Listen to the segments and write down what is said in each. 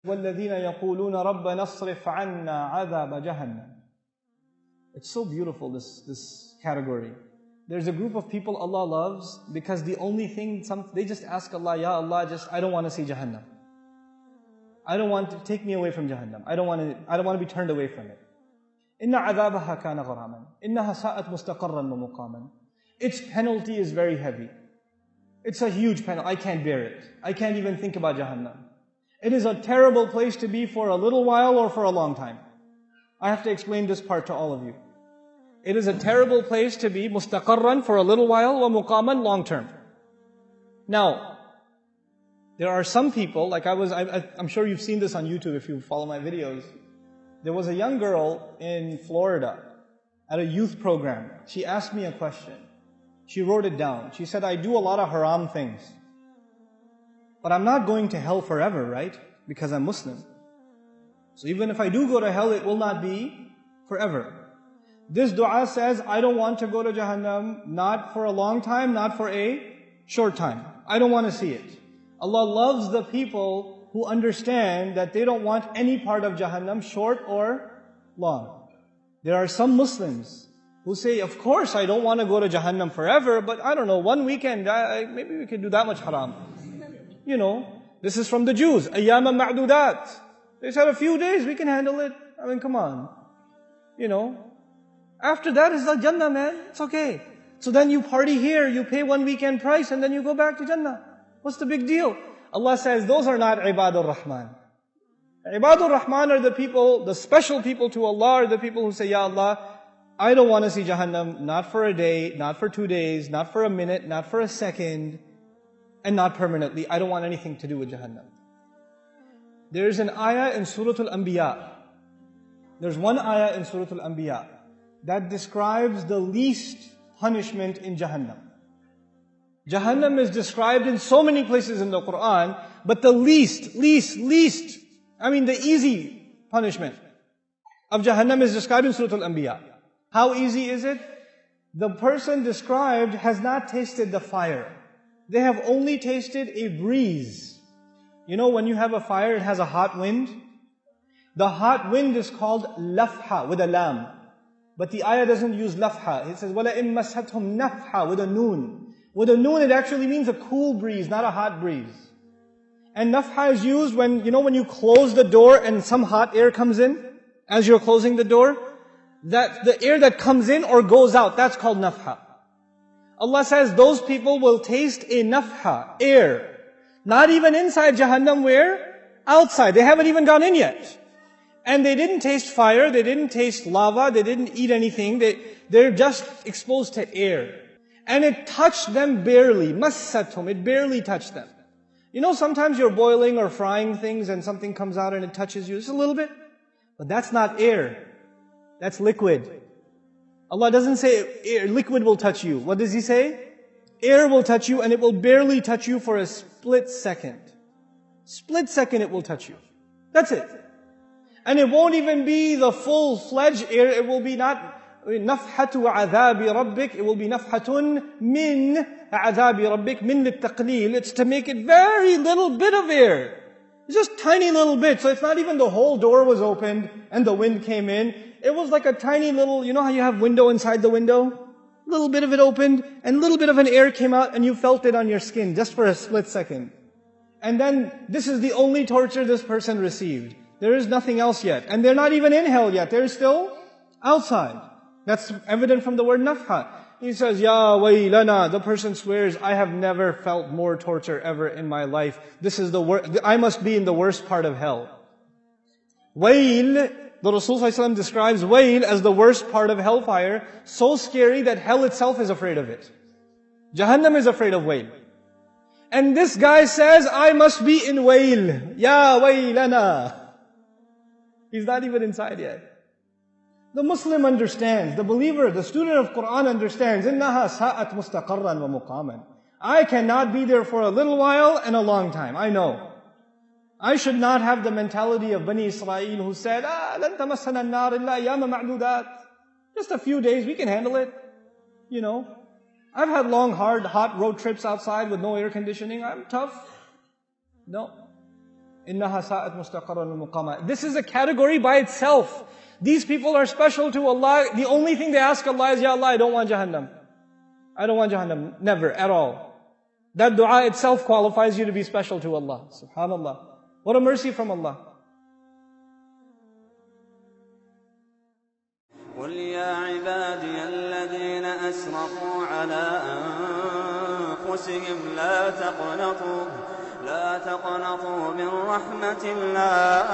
وَالَّذِينَ يَقُولُونَ رَبَّنَا اصْرِفْ عَنَّا عَذَابَ جَهَنَّمَ. It's so beautiful, this category. There's a group of people Allah loves because the only thing, they just ask Allah, Ya Allah, I don't want to see Jahannam. I don't want to take me away from Jahannam. I don't want to be turned away from it. إِنَّ عَذَابَهَا كَانَ غَرَامًا إِنَّهَا سَاءَتْ مُسْتَقَرًّا وَمُقَامًا. Its penalty is very heavy. It's a huge penalty. I can't bear it. I can't even think about Jahannam. It is a terrible place to be for a little while or for a long time. I have to explain this part to all of you. It is a terrible place to be, mustaqarran, for a little while, wa muqaman, long term. Now, there are some people, like I'm sure you've seen this on YouTube if you follow my videos. There was a young girl in Florida at a youth program. She asked me a question. She wrote it down. She said, I do a lot of haram things. But I'm not going to hell forever, right? Because I'm Muslim. So even if I do go to hell, it will not be forever. This dua says, I don't want to go to Jahannam, not for a long time, not for a short time. I don't want to see it. Allah loves the people who understand that they don't want any part of Jahannam, short or long. There are some Muslims who say, of course I don't want to go to Jahannam forever, but I don't know, one weekend, maybe we can do that much haram. You know, this is from the Jews, أَيَّامًا مَعْدُودَاتٍ. They said a few days, we can handle it. I mean, come on. You know, after that is the Jannah, man. It's okay. So then you party here, you pay one weekend price, and then you go back to Jannah. What's the big deal? Allah says, those are not Ibadur Rahman. Ibadur Rahman are the people, the special people to Allah are the people who say, Ya Allah, I don't want to see Jahannam, not for a day, not for 2 days, not for a minute, not for a second, and not permanently. I don't want anything to do with Jahannam. There is an ayah in Surah Al-Anbiya. There's one ayah in Surah Al-Anbiya that describes the least punishment in Jahannam. Jahannam is described in so many places in the Quran, but the least, the easy punishment of Jahannam is described in Surah Al-Anbiya. How easy is it? The person described has not tasted the fire. They have only tasted a breeze. You know, when you have a fire, it has a hot wind. The hot wind is called lafha, with a lam. But the ayah doesn't use lafha. It says, وَلَئِن مَسَّتْهُمْ نَفْحَ, with a noon. With a noon, it actually means a cool breeze, not a hot breeze. And nafha is used when, when you close the door and some hot air comes in, as you're closing the door, that the air that comes in or goes out, that's called nafha. Allah says those people will taste a nafha, air. Not even inside Jahannam, where? Outside. They haven't even gone in yet. And they didn't taste fire, they didn't taste lava, they didn't eat anything. They're just exposed to air. And it touched them barely. Massatum, it barely touched them. You know, sometimes you're boiling or frying things and something comes out and it touches you just a little bit. But that's not air. That's liquid. Allah doesn't say air, liquid will touch you. What does He say? Air will touch you and it will barely touch you for a split second. Split second it will touch you. That's it. And it won't even be the full-fledged air. It will be not nafhatu adhabi rabbik. It will be nafhatun min adhabi rabbik, min littaqleel. It's to make it very little bit of air. It's just tiny little bit. So it's not even the whole door was opened and the wind came in. It was like a tiny little, you know how you have window inside the window? A little bit of it opened and a little bit of an air came out and you felt it on your skin just for a split second. And then this is the only torture this person received. There is nothing else yet. And they're not even in hell yet. They're still outside. That's evident from the word nafha. He says, Ya waylana, the person swears, I have never felt more torture ever in my life. This is the worst, I must be in the worst part of hell. Wayl, the Rasul ﷺ describes wayl as the worst part of hellfire, so scary that hell itself is afraid of it. Jahannam is afraid of wayl. And this guy says, I must be in wayl. Ya waylana. He's not even inside yet. The Muslim understands, the believer, the student of Quran understands, إِنَّهَا سَاءَتْ مُسْتَقَرًّا وَمُقَامًا. I cannot be there for a little while and a long time. I know. I should not have the mentality of Bani Israel who said, لَن تَمَسَّنَا النَّارِ إِلَّا أَيَّامًا مَعْدُودَاتٍ. Just a few days, we can handle it. You know, I've had long, hard, hot road trips outside with no air conditioning. I'm tough. No. إِنَّهَا سَاءَتْ مُسْتَقَرًّا وَمُقَامًا. This is a category by itself. These people are special to Allah. The only thing they ask Allah is, Ya Allah, I don't want Jahannam. I don't want Jahannam. Never, at all. That dua itself qualifies you to be special to Allah. Subhanallah. What a mercy from Allah. قل يا عبادي الذين أسرفوا على أنفسهم لا تقنطوا من رحمة الله.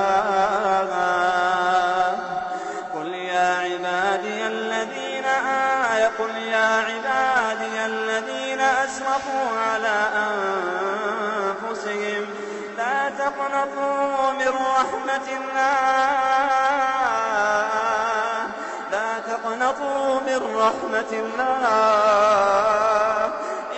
قل يا عبادي الذين أسرفوا على أنفسهم لا تقنطوا من رحمة الله. لا تقنطوا من رحمة الله.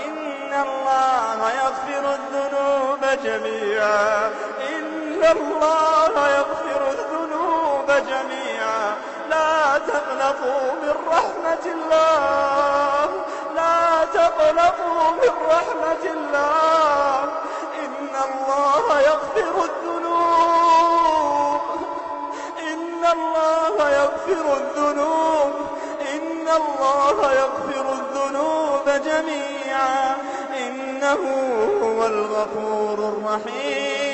إن الله يغفر الذنوب جميعا. إن الله يغفر الذنوب جميعا. لا تقنطوا من رحمة الله. لا تقنطوا من رحمة الله. إن الله يغفر الذنوب. إن الله يغفر الذنوب. إن الله يغفر الذنوب جميعا. إنه هو الغفور الرحيم.